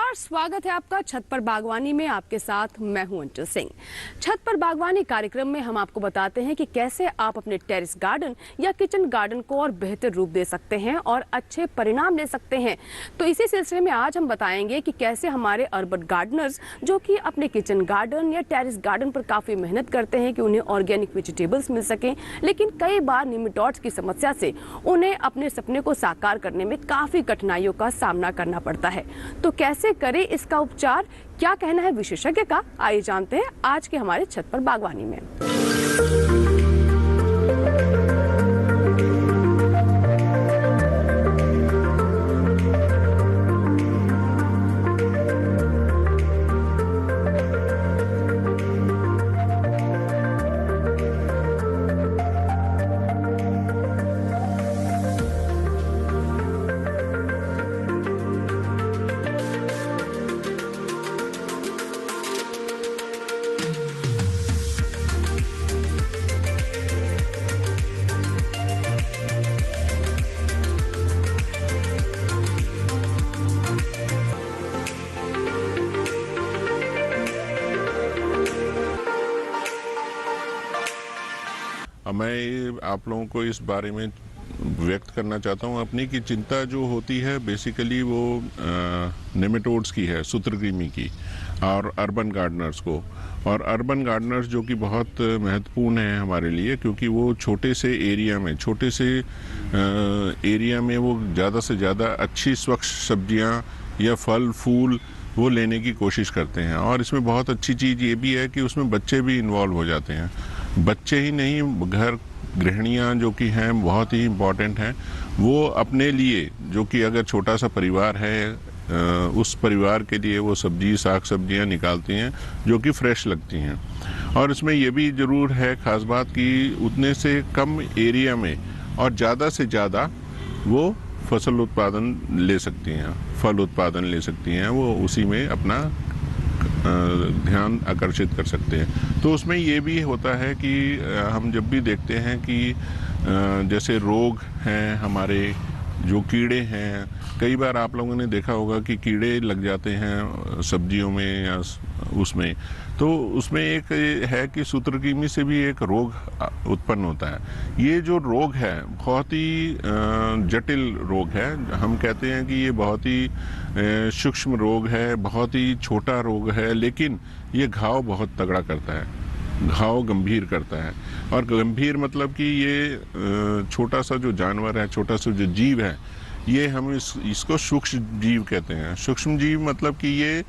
नमस्कार, स्वागत है आपका छत पर बागवानी में। आपके साथ मैं हूं अंचल सिंह। छत पर बागवानी कार्यक्रम में हम आपको बताते हैं कि कैसे आप अपने टेरेस गार्डन या किचन गार्डन को और बेहतर रूप दे सकते हैं और अच्छे परिणाम ले सकते हैं। तो इसी सिलसिले में आज हम बताएंगे कि कैसे हमारे अर्बन गार्डनर्स जो कि अपने किचन गार्डन या टेरेस गार्डन पर काफ़ी मेहनत करते हैं कि उन्हें ऑर्गेनिक वेजिटेबल्स मिल सकें, लेकिन कई बार निमेटोड्स की समस्या से उन्हें अपने सपने को साकार करने में काफ़ी कठिनाइयों का सामना करना पड़ता है। तो कैसे करें इसका उपचार, क्या कहना है विशेषज्ञ का, आइए जानते हैं आज के हमारे छत पर बागवानी में। मैं आप लोगों को इस बारे में व्यक्त करना चाहता हूं अपनी कि चिंता जो होती है बेसिकली वो नेमेटोड्स की है, सूत्रकृमि की, और अर्बन गार्डनर्स को। और अर्बन गार्डनर्स जो कि बहुत महत्वपूर्ण है हमारे लिए, क्योंकि वो छोटे से एरिया में वो ज़्यादा से ज़्यादा अच्छी स्वच्छ सब्जियां या फल फूल वो लेने की कोशिश करते हैं। और इसमें बहुत अच्छी चीज़ ये भी है कि उसमें बच्चे भी इन्वॉल्व हो जाते हैं। बच्चे ही नहीं, घर गृहिणियाँ जो कि हैं बहुत ही इम्पॉर्टेंट हैं। वो अपने लिए, जो कि अगर छोटा सा परिवार है, उस परिवार के लिए वो साग सब्जियाँ निकालती हैं जो कि फ्रेश लगती हैं। और इसमें ये भी ज़रूर है ख़ास बात कि उतने से कम एरिया में और ज़्यादा से ज़्यादा वो फसल उत्पादन ले सकती हैं, फल उत्पादन ले सकती हैं। वो उसी में अपना ध्यान आकर्षित कर सकते हैं। तो उसमें ये भी होता है कि हम जब भी देखते हैं कि जैसे रोग हैं, हमारे जो कीड़े हैं, कई बार आप लोगों ने देखा होगा कि कीड़े लग जाते हैं सब्जियों में या उसमें, तो उसमें एक है कि सूत्रकृमि से भी एक रोग उत्पन्न होता है। ये जो रोग है बहुत ही जटिल रोग है। हम कहते हैं कि ये बहुत ही सूक्ष्म रोग है, बहुत ही छोटा रोग है, लेकिन ये घाव बहुत तगड़ा करता है, घाव गंभीर करता है। और गंभीर मतलब कि ये छोटा सा जो जानवर है, छोटा सा जो जीव है, ये हम इसको सूक्ष्म जीव कहते हैं। सूक्ष्म जीव मतलब कि ये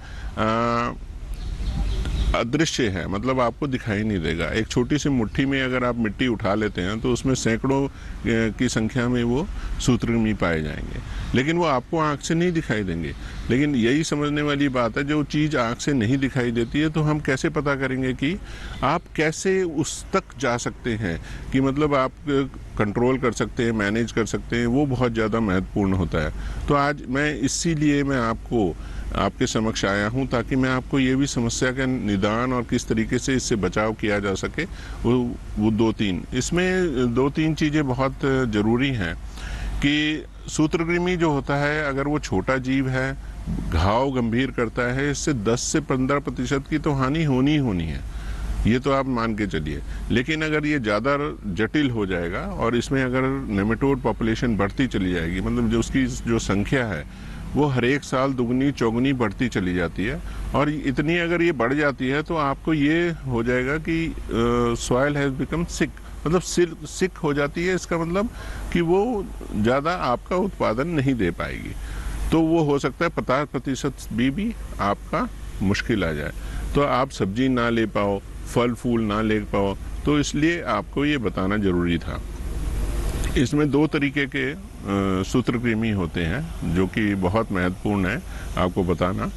अदृश्य है, मतलब आपको दिखाई नहीं देगा। एक छोटी सी मुट्ठी में अगर आप मिट्टी उठा लेते हैं तो उसमें सैकड़ों की संख्या में वो सूत्रकृमि पाए जाएंगे, लेकिन वो आपको आँख से नहीं दिखाई देंगे। लेकिन यही समझने वाली बात है, जो चीज़ आँख से नहीं दिखाई देती है तो हम कैसे पता करेंगे कि आप कैसे उस तक जा सकते हैं, कि मतलब आप कंट्रोल कर सकते हैं, मैनेज कर सकते हैं, वो बहुत ज़्यादा महत्वपूर्ण होता है। तो आज इसीलिए मैं आपके समक्ष आया हूं, ताकि मैं आपको ये भी समस्या का निदान और किस तरीके से इससे बचाव किया जा सके वो दो तीन चीज़ें बहुत ज़रूरी हैं। कि सूत्रकृमि जो होता है, अगर वो छोटा जीव है, घाव गंभीर करता है, इससे 10 से 15% की तो हानि होनी है, ये तो आप मान के चलिए। लेकिन अगर ये ज़्यादा जटिल हो जाएगा और इसमें अगर नेमेटोड पॉपुलेशन बढ़ती चली जाएगी, मतलब जो उसकी जो संख्या है वो हर एक साल दुगनी चौगुनी बढ़ती चली जाती है, और इतनी अगर ये बढ़ जाती है तो आपको ये हो जाएगा कि सॉइल हैज़ बिकम सिक, मतलब सिक हो जाती है। इसका मतलब कि वो ज़्यादा आपका उत्पादन नहीं दे पाएगी। तो वो हो सकता है 50% भी आपका मुश्किल आ जाए, तो आप सब्जी ना ले पाओ, फल फूल ना ले पाओ। तो इसलिए आपको ये बताना ज़रूरी था। इसमें 2 तरीके के सूत्रकृमि होते हैं जो कि बहुत महत्वपूर्ण है आपको बताना।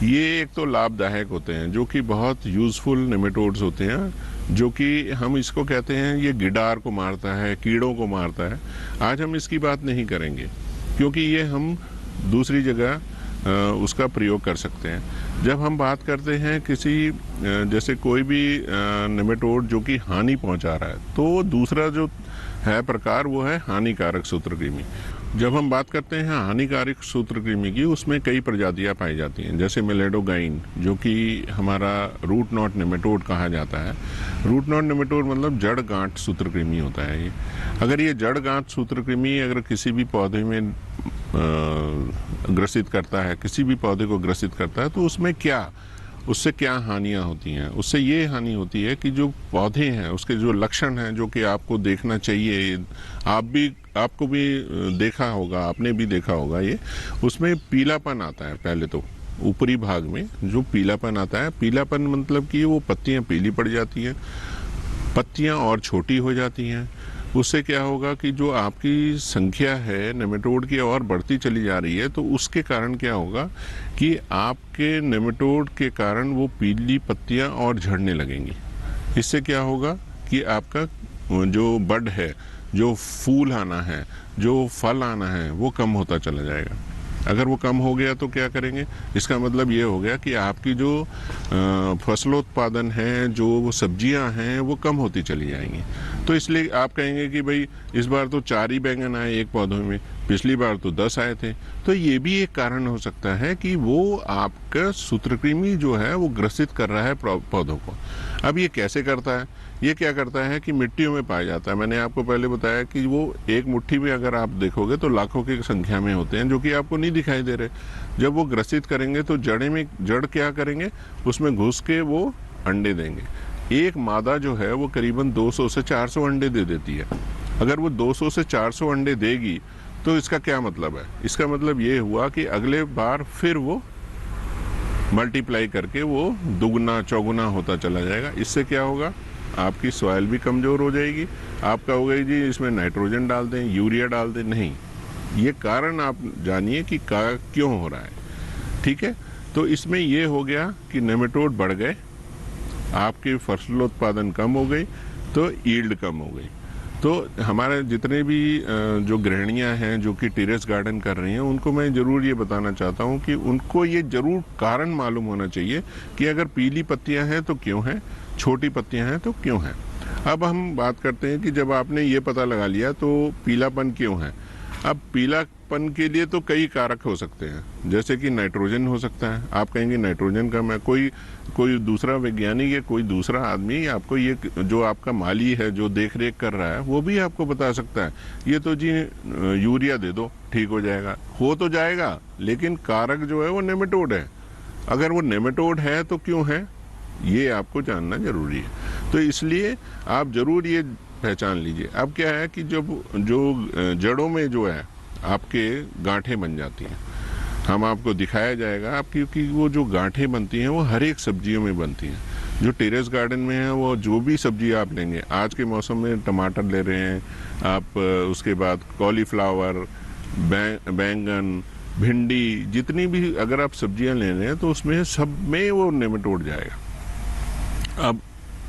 ये एक तो लाभदायक होते हैं, जो कि बहुत यूज़फुल नेमेटोड्स होते हैं, जो कि हम इसको कहते हैं ये गिडार को मारता है, कीड़ों को मारता है। आज हम इसकी बात नहीं करेंगे, क्योंकि ये हम दूसरी जगह उसका प्रयोग कर सकते हैं। जब हम बात करते हैं किसी जैसे कोई भी नेमेटोड जो कि हानि पहुंचा रहा है, तो दूसरा जो है प्रकार वो है हानिकारक सूत्रकृमि। जब हम बात करते हैं हानिकारक सूत्रकृमि की, उसमें कई प्रजातियां पाई जाती हैं, जैसे मेलेडोगाइन, जो कि हमारा रूट नॉट नेमेटोड कहा जाता है। रूट नॉट नेमेटोड मतलब जड़ गांठ सूत्रकृमि होता है ये। अगर ये जड़ गांठ सूत्रकृमि अगर किसी भी पौधे में ग्रसित करता है, किसी भी पौधे को ग्रसित करता है, तो उससे क्या हानियां होती हैं? उससे ये हानि होती है कि जो पौधे हैं उसके जो लक्षण हैं, जो कि आपको देखना चाहिए, आपको भी देखा होगा, आपने भी देखा होगा, ये उसमें पीलापन आता है। पहले तो ऊपरी भाग में जो पीलापन आता है, पीलापन मतलब कि वो पत्तियां पीली पड़ जाती हैं, पत्तियां और छोटी हो जाती हैं। उससे क्या होगा कि जो आपकी संख्या है नेमेटोड की और बढ़ती चली जा रही है, तो उसके कारण क्या होगा कि आपके नेमेटोड के कारण वो पीली पत्तियां और झड़ने लगेंगी। इससे क्या होगा कि आपका जो बड है, जो फूल आना है, जो फल आना है, वो कम होता चला जाएगा। अगर वो कम हो गया तो क्या करेंगे? इसका मतलब ये हो गया कि आपकी जो फसलोत्पादन है, जो वो सब्जियां हैं, वो कम होती चली जाएंगी। तो इसलिए आप कहेंगे कि भाई इस बार तो 4 ही बैंगन आए एक पौधे में, पिछली बार तो 10 आए थे। तो ये भी एक कारण हो सकता है कि वो आपका सूत्रकृमि जो है वो ग्रसित कर रहा है पौधों को। अब ये कैसे करता है? ये क्या करता है कि मिट्टियों में पाया जाता है। मैंने आपको पहले बताया कि वो एक मुट्ठी में अगर आप देखोगे तो लाखों की संख्या में होते हैं, जो कि आपको नहीं दिखाई दे रहे। जब वो ग्रसित करेंगे तो जड़ क्या करेंगे? उसमें घुस के वो अंडे देंगे। एक मादा जो है वो करीबन 200 से 400 अंडे दे देती है। अगर वो 200 से 400 अंडे देगी तो इसका क्या मतलब है? इसका मतलब ये हुआ कि अगले बार फिर वो मल्टीप्लाई करके वो दुगना चौगुना होता चला जाएगा। इससे क्या होगा? आपकी सॉइल भी कमज़ोर हो जाएगी। आप कहोगे जी इसमें नाइट्रोजन डाल दें, यूरिया डाल दें। नहीं, ये कारण आप जानिए कि क्यों हो रहा है। ठीक है, तो इसमें ये हो गया कि नेमेटोड बढ़ गए, आपकी फसलोत्पादन कम हो गई, तो यील्ड कम हो गई। तो हमारे जितने भी जो गृहिणियां हैं जो कि टेरेस गार्डन कर रही हैं, उनको मैं ज़रूर ये बताना चाहता हूँ कि उनको ये ज़रूर कारण मालूम होना चाहिए कि अगर पीली पत्तियां हैं तो क्यों हैं, छोटी पत्तियां हैं तो क्यों हैं। अब हम बात करते हैं कि जब आपने ये पता लगा लिया तो पीलापन क्यों है। अब पीलापन के लिए तो कई कारक हो सकते हैं, जैसे कि नाइट्रोजन हो सकता है। आप कहेंगे नाइट्रोजन का मैं कोई दूसरा वैज्ञानिक या कोई दूसरा आदमी आपको ये, जो आपका माली है जो देख रेख कर रहा है, वो भी आपको बता सकता है ये तो जी यूरिया दे दो ठीक हो जाएगा। हो तो जाएगा, लेकिन कारक जो है वो नेमेटोड है। अगर वो नेमेटोड है तो क्यों है, ये आपको जानना जरूरी है। तो इसलिए आप जरूर ये पहचान लीजिए। अब क्या है कि जब जो जड़ों में जो है आपके गांठें बन जाती हैं, हम आपको दिखाया जाएगा। आप क्योंकि वो जो गांठें बनती हैं वो हर एक सब्जियों में बनती हैं। जो टेरेस गार्डन में है वो जो भी सब्जी आप लेंगे, आज के मौसम में टमाटर ले रहे हैं आप, उसके बाद कॉलीफ्लावर, बैंगन, भिंडी, जितनी भी अगर आप सब्जियां ले रहे हैं तो उसमें सब में वो नेमेटोड जाएगा। अब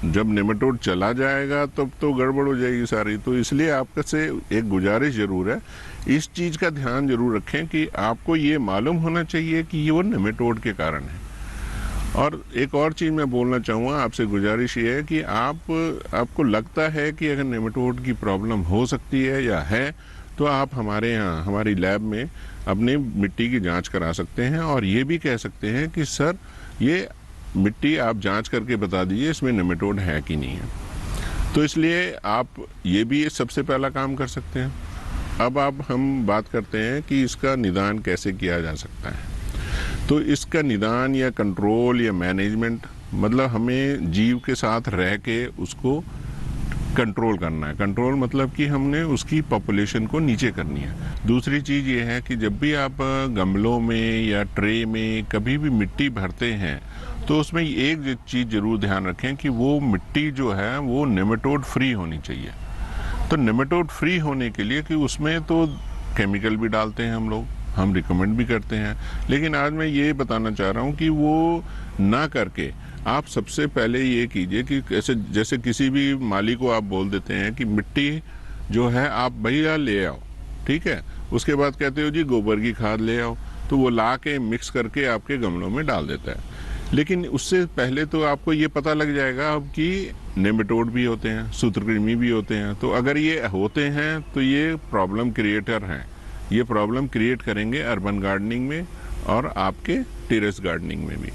जब नेमेटोड चला जाएगा तब तो गड़बड़ हो जाएगी सारी। तो इसलिए आपका से एक गुजारिश जरूर है, इस चीज़ का ध्यान जरूर रखें कि आपको ये मालूम होना चाहिए कि ये वो नेमेटोड के कारण है। और एक और चीज़ मैं बोलना चाहूँगा आपसे, गुजारिश ये है कि आपको लगता है कि अगर नेमेटोड की प्रॉब्लम हो सकती है या है, तो आप हमारे यहाँ हमारी लैब में अपनी मिट्टी की जाँच करा सकते हैं और ये भी कह सकते हैं कि सर ये मिट्टी आप जांच करके बता दीजिए इसमें नेमेटोड है कि नहीं है। तो इसलिए आप ये भी सबसे पहला काम कर सकते हैं। अब हम बात करते हैं कि इसका निदान कैसे किया जा सकता है। तो इसका निदान या कंट्रोल या मैनेजमेंट, मतलब हमें जीव के साथ रह के उसको कंट्रोल करना है। कंट्रोल मतलब कि हमने उसकी पॉपुलेशन को नीचे करनी है। दूसरी चीज़ ये है कि जब भी आप गमलों में या ट्रे में कभी भी मिट्टी भरते हैं तो उसमें एक चीज़ जरूर ध्यान रखें कि वो मिट्टी जो है वो नेमेटोड फ्री होनी चाहिए। तो नेमेटोड फ्री होने के लिए कि उसमें तो केमिकल भी डालते हैं हम लोग, हम रिकमेंड भी करते हैं, लेकिन आज मैं ये बताना चाह रहा हूँ कि वो ना करके आप सबसे पहले ये कीजिए कि जैसे किसी भी माली को आप बोल देते हैं कि मिट्टी जो है आप भैया ले आओ, ठीक है, उसके बाद कहते हो जी गोबर की खाद ले आओ, तो वो ला के मिक्स करके आपके गमलों में डाल देता है। लेकिन उससे पहले तो आपको ये पता लग जाएगा अब कि नेमेटोड भी होते हैं, सूत्रकृमि भी होते हैं। तो अगर ये होते हैं तो ये प्रॉब्लम क्रिएटर हैं, ये प्रॉब्लम क्रिएट करेंगे अर्बन गार्डनिंग में और आपके टेरेस गार्डनिंग में भी।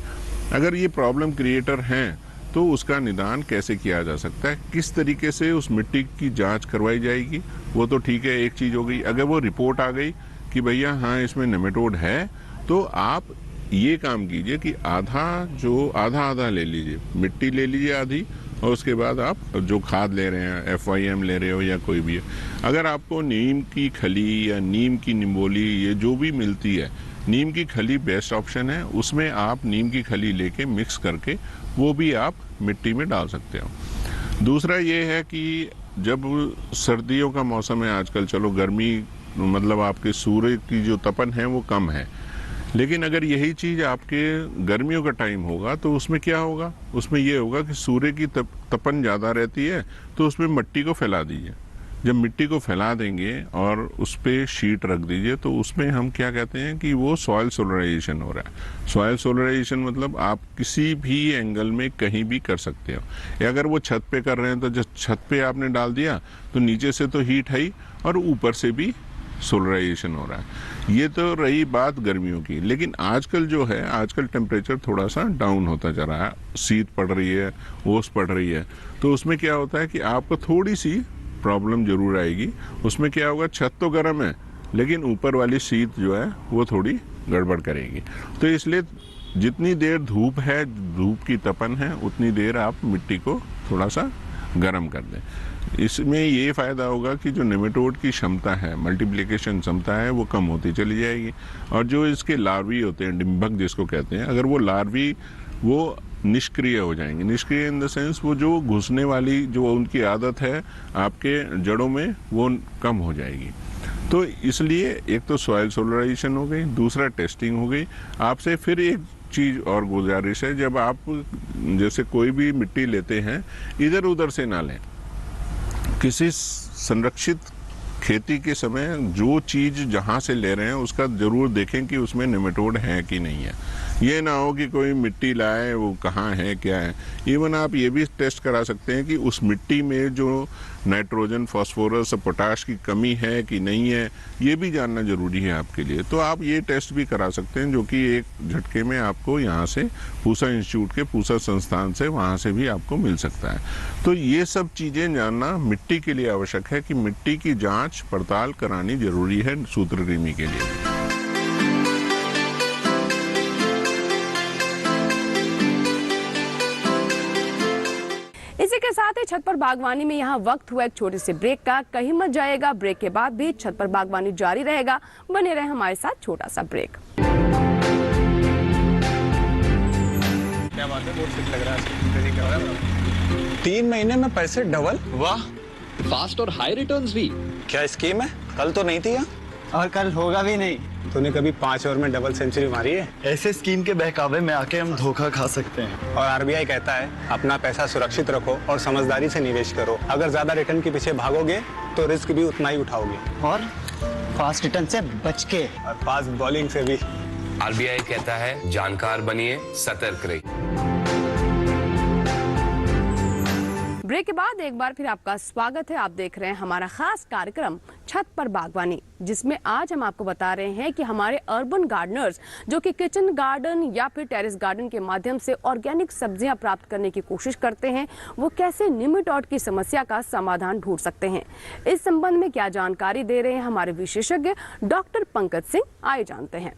अगर ये प्रॉब्लम क्रिएटर हैं तो उसका निदान कैसे किया जा सकता है, किस तरीके से उस मिट्टी की जांच करवाई जाएगी, वो तो ठीक है, एक चीज़ हो गई। अगर वो रिपोर्ट आ गई कि भैया हाँ इसमें नेमेटोड है, तो आप ये काम कीजिए कि आधा ले लीजिए, मिट्टी ले लीजिए आधी, और उसके बाद आप जो खाद ले रहे हैं, FYM ले रहे हो या कोई भी है, अगर आपको नीम की खली या नीम की निम्बोली ये जो भी मिलती है, नीम की खली बेस्ट ऑप्शन है, उसमें आप नीम की खली लेके मिक्स करके वो भी आप मिट्टी में डाल सकते हो। दूसरा ये है कि जब सर्दियों का मौसम है आजकल, चलो गर्मी मतलब आपके सूर्य की जो तपन है वो कम है, लेकिन अगर यही चीज़ आपके गर्मियों का टाइम होगा तो उसमें क्या होगा, उसमें ये होगा कि सूर्य की तपन ज़्यादा रहती है, तो उसमें मिट्टी को फैला दीजिए। जब मिट्टी को फैला देंगे और उस पर शीट रख दीजिए, तो उसमें हम क्या कहते हैं कि वो सॉइल सोलराइजेशन हो रहा है। सॉइल सोलराइजेशन मतलब आप किसी भी एंगल में कहीं भी कर सकते हो, या अगर वो छत पे कर रहे हैं तो जब छत पे आपने डाल दिया तो नीचे से तो हीट है ही और ऊपर से भी सोलराइजेशन हो रहा है। ये तो रही बात गर्मियों की, लेकिन आजकल जो है, आजकल टेम्परेचर थोड़ा सा डाउन होता जा रहा है, शीत पड़ रही है, ओस पड़ रही है, तो उसमें क्या होता है कि आपको थोड़ी सी प्रॉब्लम जरूर आएगी। उसमें क्या होगा, छत तो गर्म है लेकिन ऊपर वाली शीत जो है वो थोड़ी गड़बड़ करेगी। तो इसलिए जितनी देर धूप है, धूप की तपन है, उतनी देर आप मिट्टी को थोड़ा सा गर्म कर दें। इसमें ये फ़ायदा होगा कि जो नेमेटोड की क्षमता है, मल्टीप्लिकेशन क्षमता है, वो कम होती चली जाएगी। और जो इसके लार्वी होते हैं, डिम्बक जिसको कहते हैं, अगर वो लार्वी वो निष्क्रिय हो जाएंगे। निष्क्रिय इन द सेंस वो जो घुसने वाली जो उनकी आदत है आपके जड़ों में, वो कम हो जाएगी। तो इसलिए एक तो सॉइल सोलराइजेशन हो गई, दूसरा टेस्टिंग हो गई। आपसे फिर एक चीज़ और गुजारिश है, जब आप जैसे कोई भी मिट्टी लेते हैं, इधर उधर से ना लें। किसी संरक्षित खेती के समय जो चीज़ जहाँ से ले रहे हैं उसका ज़रूर देखें कि उसमें नेमेटोड है कि नहीं है। ये ना हो कि कोई मिट्टी लाए, वो कहाँ है क्या है। इवन आप ये भी टेस्ट करा सकते हैं कि उस मिट्टी में जो नाइट्रोजन, फास्फोरस और पोटाश की कमी है कि नहीं है, ये भी जानना ज़रूरी है आपके लिए। तो आप ये टेस्ट भी करा सकते हैं, जो कि एक झटके में आपको यहाँ से पूसा इंस्टीट्यूट के, पूसा संस्थान से, वहाँ से भी आपको मिल सकता है। तो ये सब चीज़ें जानना मिट्टी के लिए आवश्यक है कि मिट्टी की जाँच पड़ताल करानी ज़रूरी है सूत्रकृमि के लिए। इसी के साथ ही छत पर बागवानी में यहाँ वक्त हुआ एक छोटे से ब्रेक का। कहीं मत जाएगा, ब्रेक के बाद भी छत पर बागवानी जारी रहेगा। बने रहे हमारे साथ, छोटा सा ब्रेक। क्या बात है, बहुत फिट लग रहा है। 3 महीने में पैसे डबल, वाह। फास्ट और हाई रिटर्न्स भी। क्या स्कीम है? कल तो नहीं थी यहाँ, और कल होगा भी नहीं। तूने कभी 5 ओवर में डबल सेंचुरी मारी है? ऐसे स्कीम के बहकावे में आके हम धोखा खा सकते हैं। और RBI कहता है अपना पैसा सुरक्षित रखो और समझदारी से निवेश करो। अगर ज्यादा रिटर्न के पीछे भागोगे तो रिस्क भी उतना ही उठाओगे, और फास्ट रिटर्न से बच के, और फास्ट बॉलिंग से भी। RBI कहता है जानकार बनिए, सतर्क रहिए। ब्रेक के बाद एक बार फिर आपका स्वागत है। आप देख रहे हैं हमारा खास कार्यक्रम छत पर बागवानी, जिसमें आज हम आपको बता रहे हैं कि हमारे अर्बन गार्डनर्स जो कि किचन गार्डन या फिर टेरेस गार्डन के माध्यम से ऑर्गेनिक सब्जियां प्राप्त करने की कोशिश करते हैं, वो कैसे निमेटोड की समस्या का समाधान ढूंढ सकते हैं। इस संबंध में क्या जानकारी दे रहे हैं हमारे विशेषज्ञ डॉक्टर पंकज सिंह, आइए जानते हैं।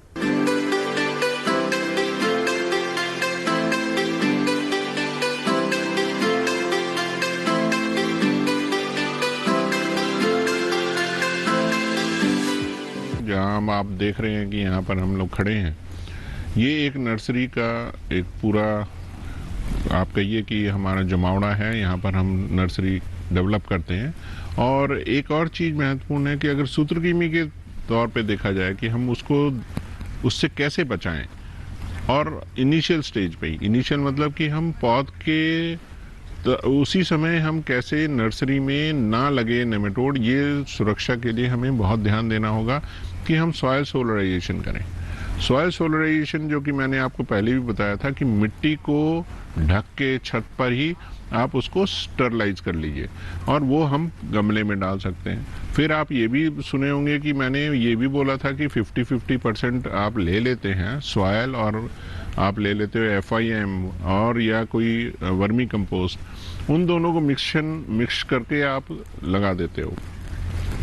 जहाँ आप देख रहे हैं कि यहाँ पर हम लोग खड़े हैं, ये एक नर्सरी का एक पूरा, आप कहिए कि हमारा जमावड़ा है। यहाँ पर हम नर्सरी डेवलप करते हैं। और एक और चीज़ महत्वपूर्ण है कि अगर सूत्रकृमि के तौर पे देखा जाए कि हम उससे कैसे बचाएं, और इनिशियल स्टेज पे ही, इनिशियल मतलब कि हम पौध के तो उसी समय हम कैसे नर्सरी में ना लगे नेमेटोड, ये सुरक्षा के लिए हमें बहुत ध्यान देना होगा कि हम सॉइल सोलराइजेशन करें। सॉयल सोलराइजेशन जो कि मैंने आपको पहले भी बताया था कि मिट्टी को ढक के छत पर ही आप उसको स्टरलाइज कर लीजिए और वो हम गमले में डाल सकते हैं। फिर आप ये भी सुने होंगे कि मैंने ये भी बोला था कि 50-50% आप ले लेते हैं सॉयल और आप ले लेते हो FIM और या कोई वर्मी कंपोस्ट, उन दोनों को मिक्स करके आप लगा देते हो।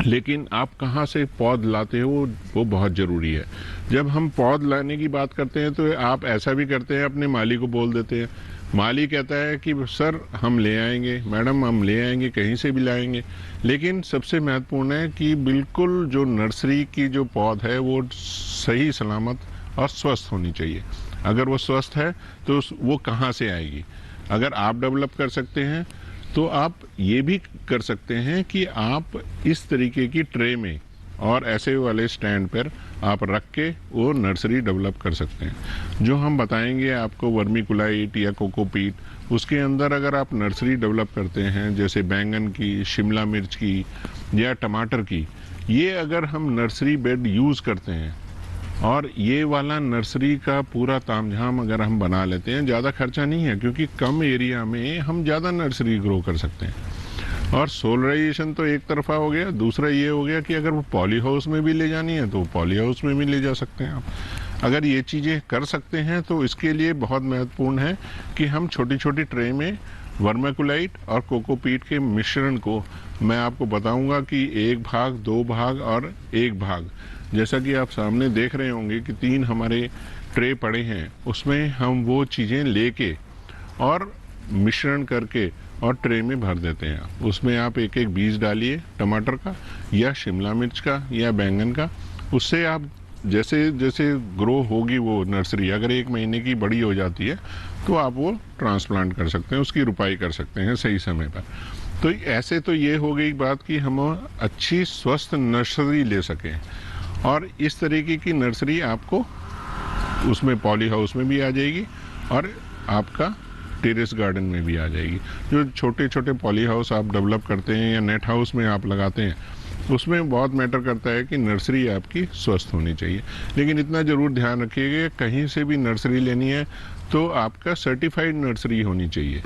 लेकिन आप कहाँ से पौध लाते हो वो बहुत ज़रूरी है। जब हम पौध लाने की बात करते हैं तो आप ऐसा भी करते हैं, अपने माली को बोल देते हैं, माली कहता है कि सर हम ले आएंगे, मैडम हम ले आएंगे, कहीं से भी लाएंगे। लेकिन सबसे महत्वपूर्ण है कि बिल्कुल जो नर्सरी की जो पौध है वो सही सलामत और स्वस्थ होनी चाहिए। अगर वो स्वस्थ है तो वो कहाँ से आएगी। अगर आप डेवलप कर सकते हैं तो आप ये भी कर सकते हैं कि आप इस तरीके की ट्रे में और ऐसे वाले स्टैंड पर आप रख के वो नर्सरी डेवलप कर सकते हैं। जो हम बताएंगे आपको वर्मीकुलाइट या कोकोपीट, उसके अंदर अगर आप नर्सरी डेवलप करते हैं जैसे बैंगन की, शिमला मिर्च की या टमाटर की, ये अगर हम नर्सरी बेड यूज़ करते हैं और ये वाला नर्सरी का पूरा तामझाम अगर हम बना लेते हैं, ज़्यादा खर्चा नहीं है क्योंकि कम एरिया में हम ज़्यादा नर्सरी ग्रो कर सकते हैं। और सोलराइजेशन तो एक तरफा हो गया, दूसरा ये हो गया कि अगर वो पॉली हाउस में भी ले जानी है तो पॉली हाउस में भी ले जा सकते हैं आप। अगर ये चीज़ें कर सकते हैं तो इसके लिए बहुत महत्वपूर्ण है कि हम छोटी छोटी ट्रे में वर्मीकुलाइट और कोकोपीट के मिश्रण को, मैं आपको बताऊंगा कि 1 भाग, 2 भाग और 1 भाग, जैसा कि आप सामने देख रहे होंगे कि 3 हमारे ट्रे पड़े हैं, उसमें हम वो चीज़ें लेके और मिश्रण करके और ट्रे में भर देते हैं। उसमें आप एक एक बीज डालिए टमाटर का या शिमला मिर्च का या बैंगन का। उससे आप जैसे जैसे ग्रो होगी वो नर्सरी, अगर 1 महीने की बड़ी हो जाती है तो आप वो ट्रांसप्लांट कर सकते हैं, उसकी रुपाई कर सकते हैं सही समय पर। तो ऐसे तो ये हो गई बात कि हम अच्छी स्वस्थ नर्सरी ले सकें। और इस तरीके की नर्सरी आपको उसमें पॉली हाउस में भी आ जाएगी और आपका टेरेस गार्डन में भी आ जाएगी। जो छोटे छोटे पॉली हाउस आप डेवलप करते हैं या नेट हाउस में आप लगाते हैं, उसमें बहुत मैटर करता है कि नर्सरी आपकी स्वस्थ होनी चाहिए। लेकिन इतना ज़रूर ध्यान रखिएगा, कहीं से भी नर्सरी लेनी है तो आपका सर्टिफाइड नर्सरी होनी चाहिए।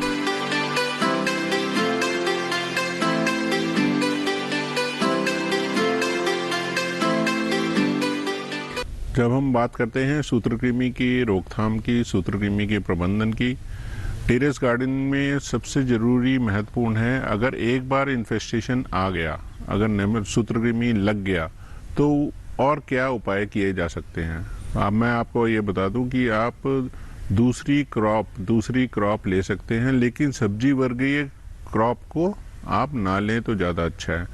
जब हम बात करते हैं सूत्रकृमि की रोकथाम की, सूत्रकृमि के प्रबंधन की, टेरेस गार्डन में सबसे ज़रूरी महत्वपूर्ण है, अगर एक बार इन्फेस्टेशन आ गया, अगर सूत्रकृमि लग गया तो और क्या उपाय किए जा सकते हैं। अब मैं आपको ये बता दूं कि आप दूसरी क्रॉप ले सकते हैं, लेकिन सब्जी वर्गीय क्रॉप को आप ना लें तो ज़्यादा अच्छा है।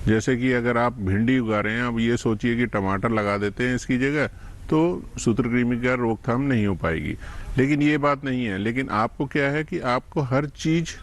जैसे कि अगर आप भिंडी उगा रहे हैं, अब ये सोचिए कि टमाटर लगा देते हैं इसकी जगह, तो सूत्रकृमि का रोकथाम नहीं हो पाएगी। लेकिन ये बात नहीं है। लेकिन आपको क्या है कि आपको हर चीज़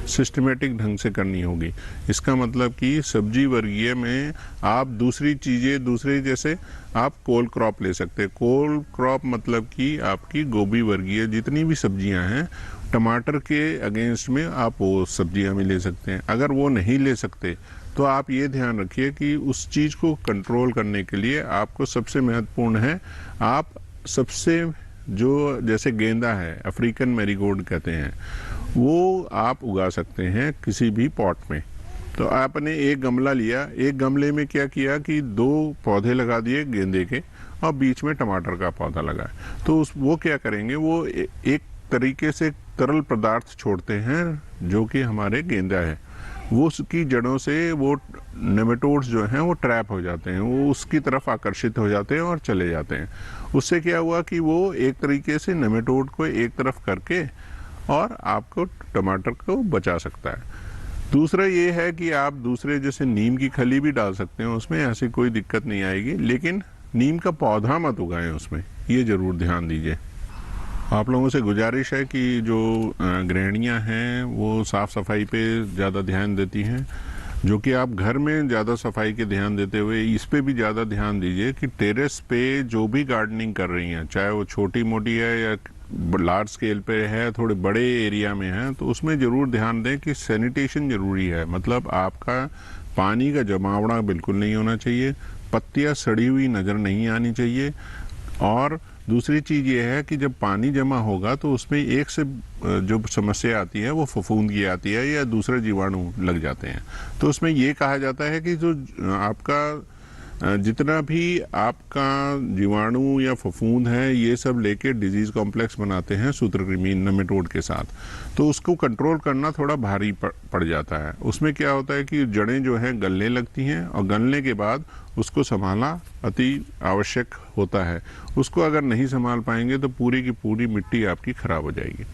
सिस्टमेटिक ढंग से करनी होगी। इसका मतलब कि सब्जी वर्गीय में आप दूसरी चीज़ें, दूसरे जैसे आप कोल क्रॉप ले सकते हैं। कोल क्रॉप मतलब कि आपकी गोभी वर्गीय जितनी भी सब्जियां हैं, टमाटर के अगेंस्ट में आप वो सब्जियां भी ले सकते हैं। अगर वो नहीं ले सकते तो आप ये ध्यान रखिए कि उस चीज़ को कंट्रोल करने के लिए आपको सबसे महत्वपूर्ण है, आप सबसे जो जैसे गेंदा है, अफ्रीकन मैरीगोल्ड कहते हैं, वो आप उगा सकते हैं किसी भी पॉट में। तो आपने एक गमला लिया, एक गमले में क्या किया कि 2 पौधे लगा दिए गेंदे के और बीच में टमाटर का पौधा लगाया। तो वो क्या करेंगे, वो एक तरीके से तरल पदार्थ छोड़ते हैं जो कि हमारे गेंदा है, वो उसकी जड़ों से वो नेमेटोड्स जो हैं वो ट्रैप हो जाते हैं, वो उसकी तरफ आकर्षित हो जाते हैं और चले जाते हैं। उससे क्या हुआ कि वो एक तरीके से नेमेटोड को एक तरफ करके और आपको टमाटर को बचा सकता है। दूसरा ये है कि आप दूसरे जैसे नीम की खली भी डाल सकते हैं उसमें, ऐसी कोई दिक्कत नहीं आएगी। लेकिन नीम का पौधा मत उगाएं उसमें, ये ज़रूर ध्यान दीजिए। आप लोगों से गुजारिश है कि जो गृहिणियाँ हैं वो साफ़ सफाई पे ज़्यादा ध्यान देती हैं, जो कि आप घर में ज़्यादा सफाई के ध्यान देते हुए इस पे भी ज़्यादा ध्यान दीजिए कि टेरेस पे जो भी गार्डनिंग कर रही हैं, चाहे वो छोटी मोटी है या लार्ज स्केल पे है, थोड़े बड़े एरिया में है, तो उसमें ज़रूर ध्यान दें कि सैनिटेशन ज़रूरी है। मतलब आपका पानी का जमावड़ा बिल्कुल नहीं होना चाहिए, पत्तियाँ सड़ी हुई नज़र नहीं आनी चाहिए, और दूसरी चीज़ ये है कि जब पानी जमा होगा तो उसमें एक से जो समस्या आती है वो फफूंदगी आती है या दूसरे जीवाणु लग जाते हैं। तो उसमें ये कहा जाता है कि जो आपका जितना भी आपका जीवाणु या फफूंद है ये सब लेके डिजीज कॉम्प्लेक्स बनाते हैं सूत्रकृमि नेमेटोड के साथ, तो उसको कंट्रोल करना थोड़ा भारी पड़ जाता है। उसमें क्या होता है कि जड़ें जो हैं गलने लगती हैं और गलने के बाद उसको संभालना अति आवश्यक होता है। उसको अगर नहीं संभाल पाएंगे तो पूरी की पूरी मिट्टी आपकी खराब हो जाएगी।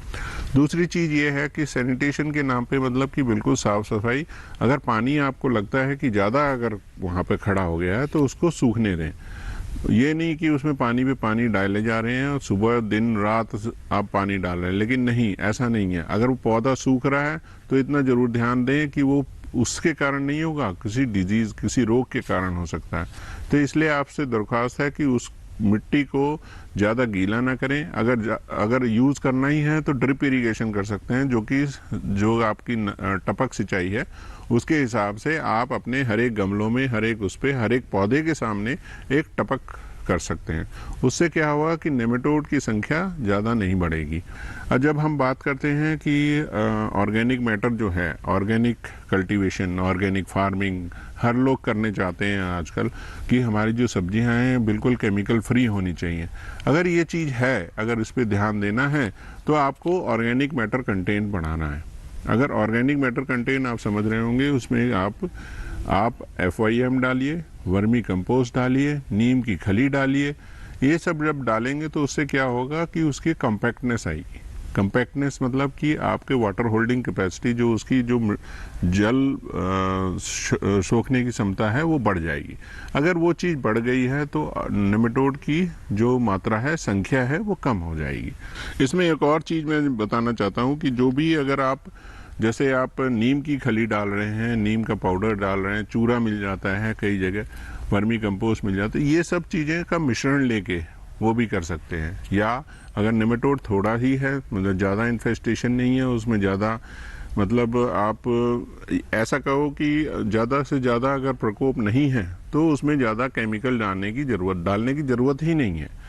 दूसरी चीज़ ये है कि सैनिटेशन के नाम पे मतलब कि बिल्कुल साफ सफाई, अगर पानी आपको लगता है कि ज़्यादा अगर वहाँ पे खड़ा हो गया है तो उसको सूखने दें। ये नहीं कि उसमें पानी पे पानी डाले जा रहे हैं और सुबह दिन रात आप पानी डाल रहे हैं, लेकिन नहीं, ऐसा नहीं है। अगर वो पौधा सूख रहा है तो इतना ज़रूर ध्यान दें कि वो उसके कारण नहीं होगा, किसी डिजीज़ किसी रोग के कारण हो सकता है। तो इसलिए आपसे दरख्वास्त है कि उस मिट्टी को ज़्यादा गीला ना करें। अगर यूज़ करना ही है तो ड्रिप इरिगेशन कर सकते हैं, जो आपकी टपक सिंचाई है उसके हिसाब से आप अपने हर एक गमलों में हर एक पौधे के सामने एक टपक कर सकते हैं। उससे क्या हुआ कि नेमेटोड की संख्या ज़्यादा नहीं बढ़ेगी। और जब हम बात करते हैं कि ऑर्गेनिक मैटर जो है, ऑर्गेनिक कल्टीवेशन, ऑर्गेनिक फार्मिंग हर लोग करने चाहते हैं आजकल कि हमारी जो सब्जियां हैं बिल्कुल केमिकल फ्री होनी चाहिए। अगर ये चीज़ है, अगर इस पर ध्यान देना है तो आपको ऑर्गेनिक मैटर कंटेंट बढ़ाना है। अगर ऑर्गेनिक मैटर कंटेंट आप समझ रहे होंगे, उसमें आप FYM डालिए, वर्मी कंपोस्ट डालिए, नीम की खली डालिए। ये सब जब डालेंगे तो उससे क्या होगा कि उसकी कम्पैक्टनेस आएगी। कम्पैक्टनेस मतलब कि आपके वाटर होल्डिंग कैपेसिटी, जो उसकी जो जल सोखने की क्षमता है वो बढ़ जाएगी। अगर वो चीज़ बढ़ गई है तो नेमेटोड की जो मात्रा है, संख्या है, वो कम हो जाएगी। इसमें एक और चीज़ मैं बताना चाहता हूँ कि जो भी अगर आप जैसे आप नीम की खली डाल रहे हैं, नीम का पाउडर डाल रहे हैं, चूरा मिल जाता है कई जगह, वर्मी कंपोस्ट मिल जाता है, ये सब चीज़ें का मिश्रण लेके वो भी कर सकते हैं। या अगर नेमेटोड थोड़ा ही है, मतलब ज़्यादा इन्फेस्टेशन नहीं है उसमें, ज़्यादा मतलब आप ऐसा कहो कि ज़्यादा से ज़्यादा अगर प्रकोप नहीं है तो उसमें ज़्यादा केमिकल डालने की ज़रूरत ही नहीं है।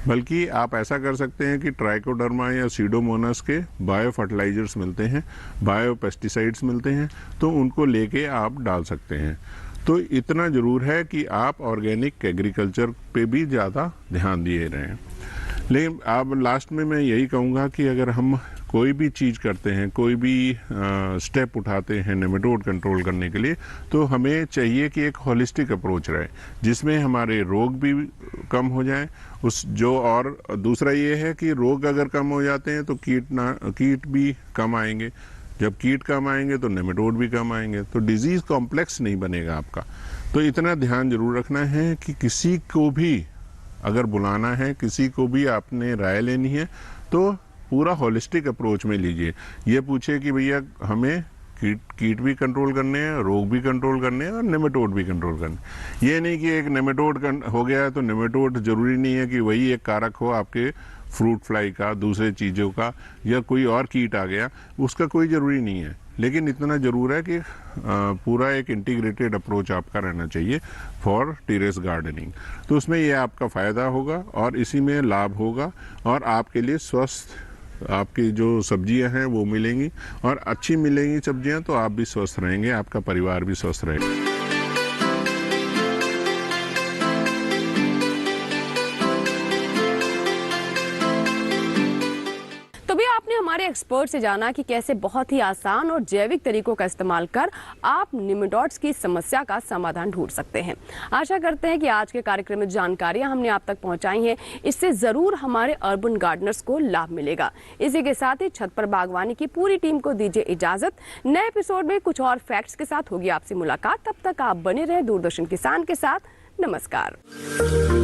बल्कि आप ऐसा कर सकते हैं कि ट्राइकोडर्मा या सीडोमोनास के बायो फर्टिलाइजर्स मिलते हैं, बायो पेस्टिसाइड्स मिलते हैं, तो उनको लेके आप डाल सकते हैं। तो इतना ज़रूर है कि आप ऑर्गेनिक एग्रीकल्चर पे भी ज़्यादा ध्यान दिए रहें। लेकिन अब लास्ट में मैं यही कहूँगा कि अगर हम कोई भी चीज़ करते हैं, कोई भी स्टेप उठाते हैं नेमेटोड कंट्रोल करने के लिए, तो हमें चाहिए कि एक होलिस्टिक अप्रोच रहे जिसमें हमारे रोग भी कम हो जाए। और दूसरा ये है कि रोग अगर कम हो जाते हैं तो कीट भी कम आएंगे। जब कीट कम आएंगे तो नेमेटोड भी कम आएंगे, तो डिजीज़ कॉम्प्लेक्स नहीं बनेगा आपका। तो इतना ध्यान जरूर रखना है कि किसी को भी अगर बुलाना है, किसी को भी आपने राय लेनी है तो पूरा होलिस्टिक अप्रोच में लीजिए। ये पूछे कि भैया हमें कीट भी कंट्रोल करने हैं, रोग भी कंट्रोल करने हैं और नेमेटोड भी कंट्रोल करने। ये नहीं कि एक नेमेटोड हो गया है तो नेमेटोड जरूरी नहीं है कि वही एक कारक हो आपके फ्रूट फ्लाई का, दूसरे चीज़ों का, या कोई और कीट आ गया, उसका कोई ज़रूरी नहीं है। लेकिन इतना ज़रूर है कि पूरा एक इंटीग्रेटेड अप्रोच आपका रहना चाहिए फॉर टेरेस गार्डनिंग। तो उसमें ये आपका फ़ायदा होगा और इसी में लाभ होगा और आपके लिए स्वस्थ आपकी जो सब्जियां हैं वो मिलेंगी, और अच्छी मिलेंगी सब्जियां तो आप भी स्वस्थ रहेंगे, आपका परिवार भी स्वस्थ रहेगा। हमारे एक्सपर्ट से जाना कि कैसे बहुत ही आसान और जैविक तरीकों का इस्तेमाल कर आप निमेटोड्स की समस्या का समाधान ढूंढ सकते हैं। आशा करते हैं कि आज के कार्यक्रम में जानकारियां हमने आप तक पहुंचाई हैं, इससे जरूर हमारे अर्बन गार्डनर्स को लाभ मिलेगा। इसी के साथ ही छत पर बागवानी की पूरी टीम को दीजिए इजाजत। नए एपिसोड में कुछ और फैक्ट्स के साथ होगी आपसे मुलाकात। तब तक आप बने रहे दूरदर्शन किसान के साथ। नमस्कार।